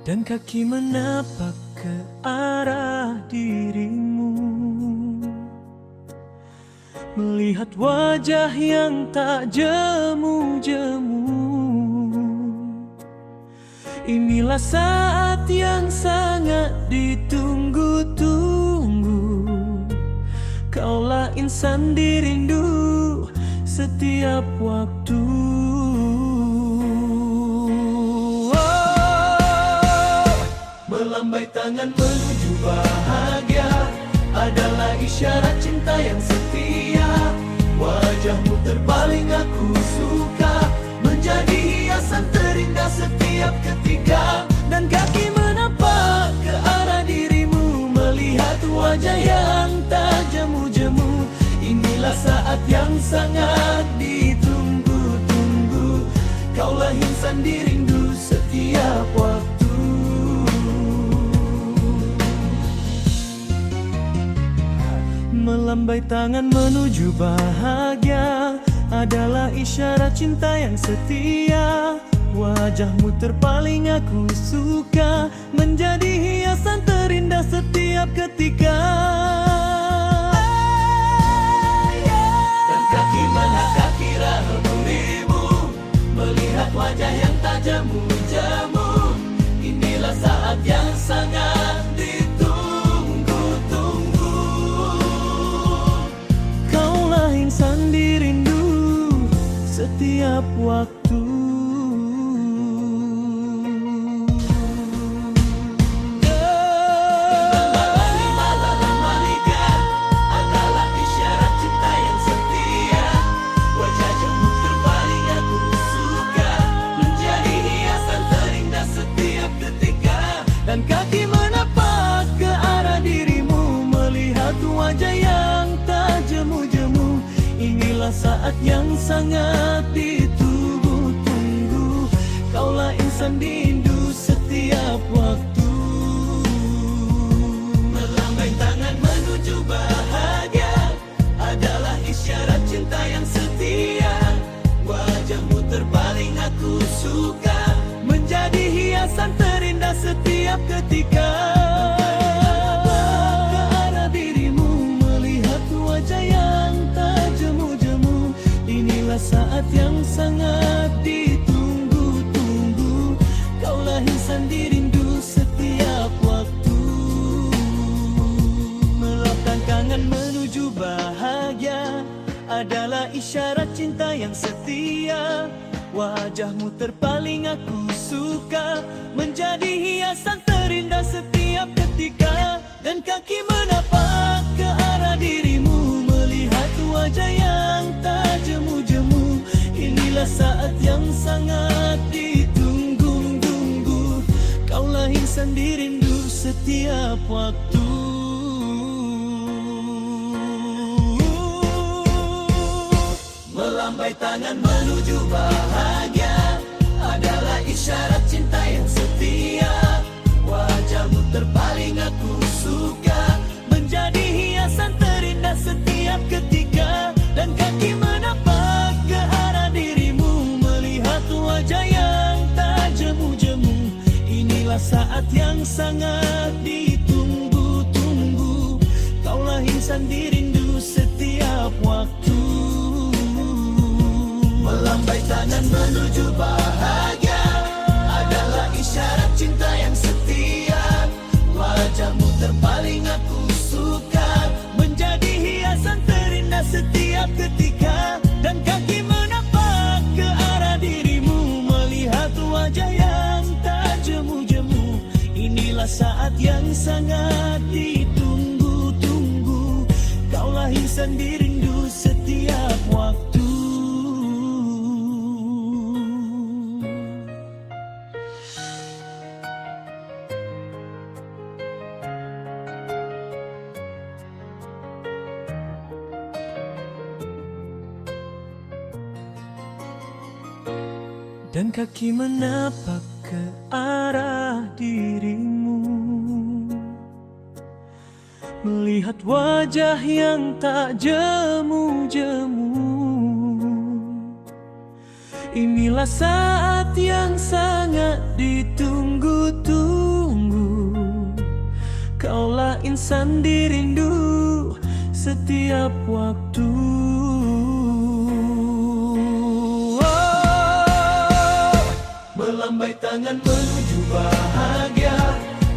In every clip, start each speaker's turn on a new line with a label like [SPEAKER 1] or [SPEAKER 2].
[SPEAKER 1] Dan kaki menapak ke arah dirimu, melihat wajah yang tak jemu-jemu. Inilah saat yang sangat ditunggu-tunggu. Kaulah insan dirindu setiap waktu. Melambai tangan menuju bahagia adalah isyarat cinta yang setia. Wajahmu terpaling aku suka, menjadi hiasan terindah setiap ketika. Dan kaki menapak ke arah dirimu, melihat wajah yang tak jemu-jemu. Inilah saat yang sangat ditunggu-tunggu. Kaulah insan dirindu setiap waktu. Melambai tangan menuju bahagia adalah isyarat cinta yang setia. Wajahmu terpaling aku suka, menjadi hiasan terindah setiap ketika. Dan kaki melangkah kira dirimu, melihat wajah yang tak jemu-jemu. Inilah saat yang sangat ditunggu-tunggu. Kaulah insan dirindu setiap waktu. Dan kaki menapak ke arah dirimu, melihat wajah yang tak jemu-jemu. Inilah saat yang sangat ditunggu-tunggu. Kaulah insan dirindu setiap waktu. Melambai tangan menuju bahagia adalah isyarat cinta yang setia. Wajahmu terpaling aku suka, menjadi hiasan terindah setiap ketika. Ke arah dirimu, melihat wajah yang tak jemu-jemu. Inilah saat yang sangat ditunggu-tunggu. Kaulah insan dirindu setiap waktu. Melapangkan tangan menuju bahagia adalah isyarat cinta yang setia. Wajahmu terpaling aku suka, menjadi hiasan terindah setiap ketika. Dan kaki menapak ke arah dirimu, melihat wajah yang tak jemu-jemu. Inilah saat yang sangat ditunggu-tunggu. Kaulah insan dirindu setiap waktu. Melambai tangan menuju bahagia adalah isyarat cinta yang setia. Wajahmu terpaling aku suka, menjadi hiasan terindah setiap ketika. Dan kaki menapak ke arah dirimu, melihat wajah yang tak jemu-jemu. Inilah saat yang sangat ditunggu-tunggu. Kaulah insan dirindu setiap waktu. Melambai tangan menuju bahagia adalah isyarat cinta yang setia. Wajahmu terpaling aku suka, menjadi hiasan terindah setiap ketika. Dan kaki menapak ke arah dirimu, melihat wajah yang tak jemu-jemu. Inilah saat yang sangat ditunggu-tunggu. Kaulah insan dirindu setiap waktu. Dan kaki menapak ke arah dirimu, melihat wajah yang tak jemu-jemu. Inilah saat yang sangat ditunggu-tunggu. Kaulah insan dirindu setiap waktu. Melambai tangan menuju bahagia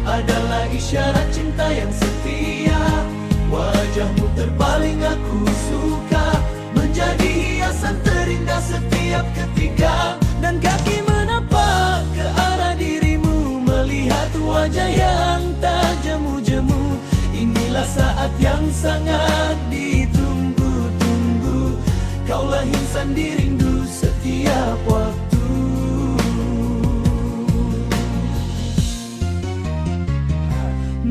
[SPEAKER 1] adalah isyarat cinta yang setia. Wajahmu terpaling aku suka, menjadi hiasan terindah setiap ketika. Dan kaki menapak ke arah dirimu, melihat wajah yang tak jemu-jemu. Inilah saat yang sangat ditunggu-tunggu. Kaulah insan dirindu setiap waktu.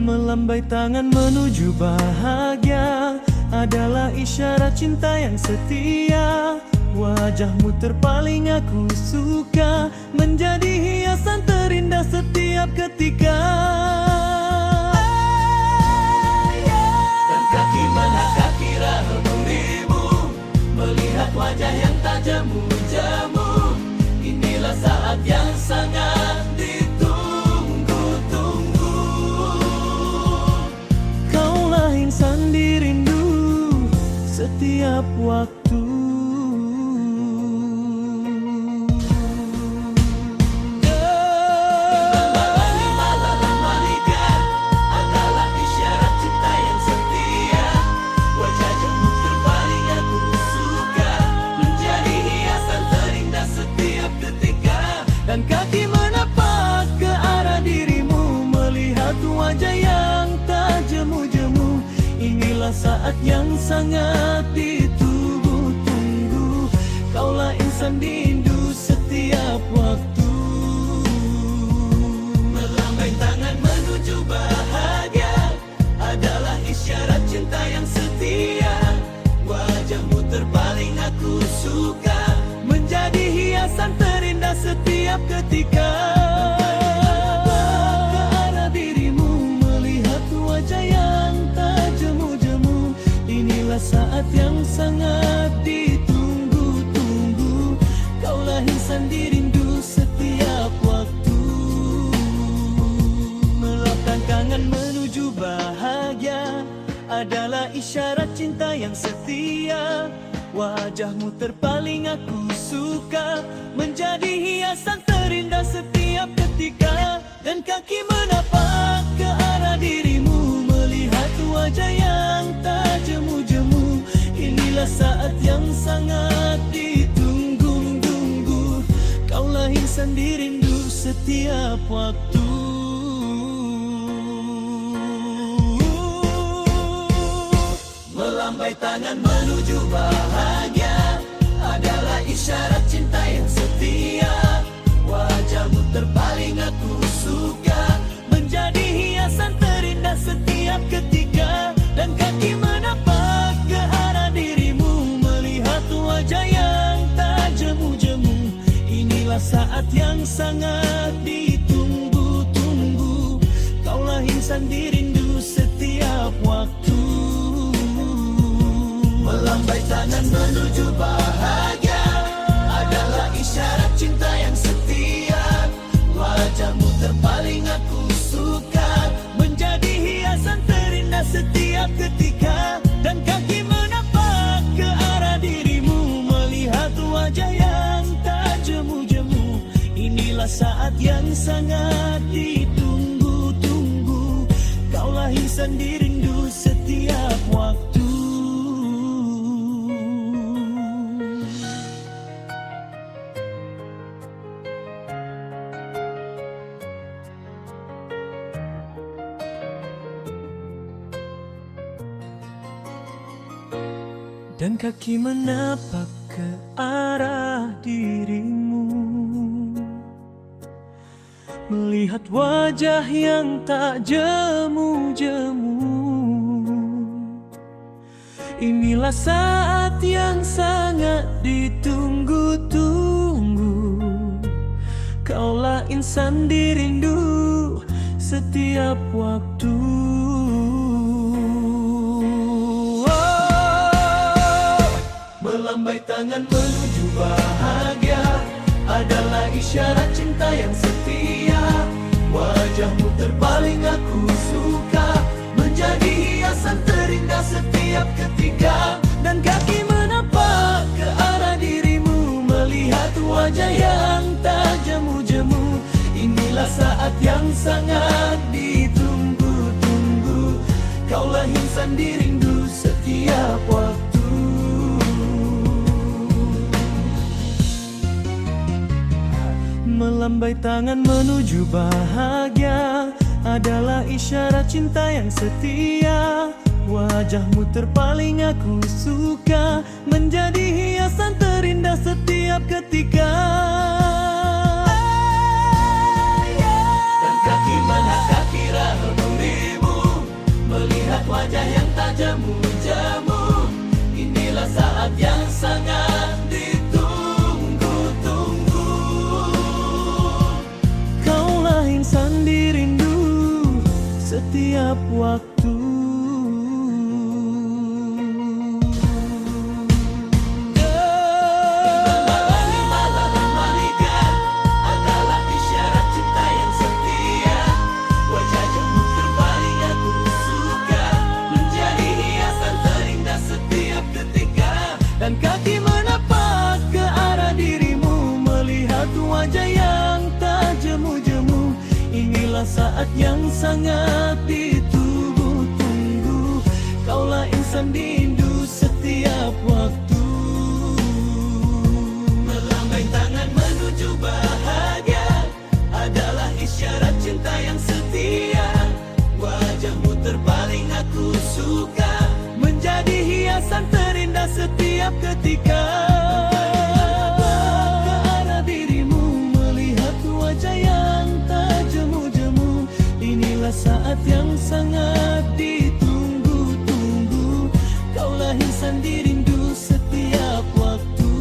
[SPEAKER 1] Melambai tangan menuju bahagia adalah isyarat cinta yang setia. Wajahmu terpaling aku suka, menjadi hiasan terindah setiap ketika. Dan kaki manakah kira dirimu, melihat wajah yang tak jemu-jemu. Inilah saat yang sangat ditunggu-tunggu. Kaulah insan dirindu setiap waktu. Dan kaki menapak ke arah dirimu, melihat wajah yang tak jemu-jemu. Inilah saat yang sangat ditunggu-tunggu. Kaulah insan dirindu setiap waktu. Melambai tangan menuju bahagia adalah isyarat cinta yang setia. Wajahmu terpaling aku suka, menjadi hiasan terindah setiap ketika. Ke arah dirimu, melihat wajah yang tak jemu-jemu. Inilah saat yang sangat ditunggu-tunggu. Kaulah insan dirindu setiap waktu. Melapangkan kangen menuju bahagia adalah isyarat cinta yang setia. Wajahmu terpaling aku suka, menjadi hiasan terindah setiap ketika. Dan kaki menapak ke arah dirimu, melihat wajah yang tak jemu-jemu. Inilah saat yang sangat ditunggu-tunggu. Kaulah insan dirindu setiap waktu. Melambai tangan menuju bahagia adalah isyarat cinta yang setia. Wajahmu terpaling aku suka, menjadi hiasan terindah setiap ketika. Dan kaki menapak ke arah dirimu, melihat wajah yang tak jemu-jemu. Inilah saat yang sangat ditunggu-tunggu. Kaulah insan dirindu setiap waktu. Melambai tangan menuju bahagia adalah isyarat cinta yang setia. Wajahmu terpaling aku suka, menjadi hiasan terindah setiap ketika. Dan kaki menapak ke arah dirimu, melihat wajah yang tak jemu-jemu. Inilah saat yang sangat ditunggu-tunggu. Kaulah insan dirindu setiap waktu. Dan kaki menapak ke arah dirimu, melihat wajah yang tak jemu-jemu. Inilah saat yang sangat ditunggu-tunggu. Kaulah insan dirindu setiap waktu. tangan menuju bahagia adalah isyarat cinta yang setia. Wajahmu terpaling aku suka, menjadi hiasan terindah setiap ketika. Dan kaki menapak ke arah dirimu, melihat wajah yang tak jemu-jemu. Inilah saat yang sangat ditunggu-tunggu, kaulah insan dirindu setiap waktu. Melambai tangan menuju bahagia adalah isyarat cinta yang setia. Wajahmu terpaling aku suka, menjadi hiasan terindah setiap ketika. Dan kaki melangkah kiranya dirimu, melihat wajah yang tak jemu-jemu. Inilah saat yang sangat ditunggu-tunggu, kaulah insan dirindu setiap waktu. Dan kaki menapak ke arah dirimu, melihat wajah yang tak jemu-jemu. Inilah saat yang sangat ditunggu-tunggu, kaulah insan dirindu setiap waktu. Melambai tangan menuju bahagia adalah isyarat cinta yang setia. Wajahmu terpaling aku suka, menjadi hiasan terindah setiap ketika. Ke arah dirimu, melihat wajah yang tak jemu-jemu. Inilah saat yang sangat ditunggu-tunggu, kaulah insan dirindu setiap waktu.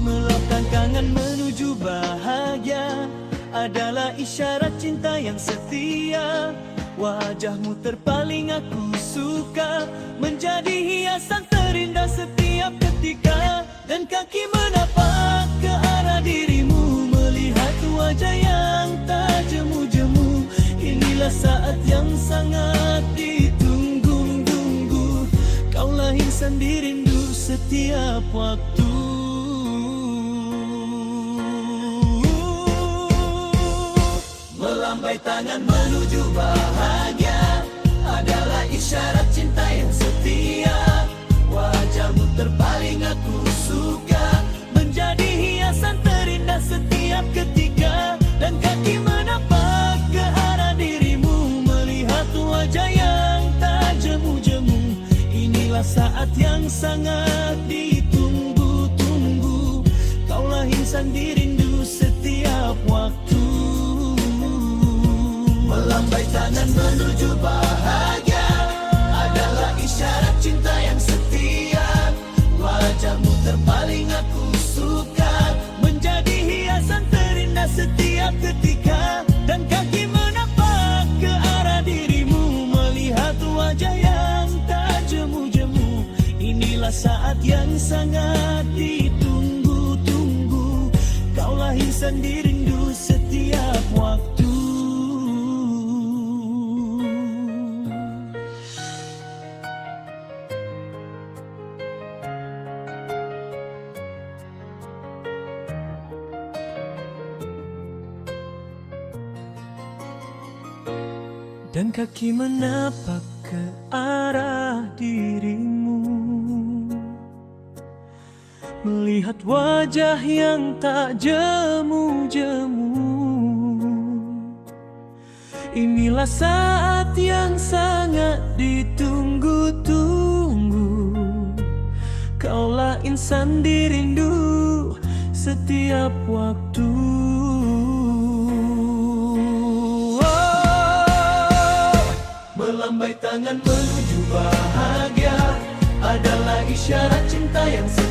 [SPEAKER 1] Melapangkan tangan menuju bahagia adalah isyarat cinta yang setia. Wajahmu terpaling aku suka, menjadi hiasan terindah setiap ketika. Dan kaki menapak ke arah dirimu, melihat wajah yang tak jemu-jemu. Inilah saat yang sangat ditunggu-tunggu, kaulah insan dirindu setiap waktu. Melambai tangan menuju bahagia adalah isyarat cinta yang setia. Wajahmu terpaling aku suka, menjadi hiasan terindah setiap ketika. Dan kaki menapak ke arah dirimu, melihat wajah yang tak jemu-jemu. Inilah saat yang sangat ditunggu-tunggu, kaulah insan dirindu setiap waktu. Melambai tangan menuju bahagia adalah isyarat cinta yang setia. Wajahmu terpaling aku suka, menjadi hiasan terindah setiap ketika. Dan kaki menapak ke arah dirimu, melihat wajah yang tak jemu-jemu. Inilah saat yang sangat ditunggu-tunggu, kaulah insan dirindu setiap waktu. Dan kaki menapak ke arah dirimu, melihat wajah yang tak jemu-jemu. Inilah saat yang sangat ditunggu-tunggu, kaulah insan dirindu setiap waktu. Melambai tangan menuju bahagia adalah isyarat cinta yang setia.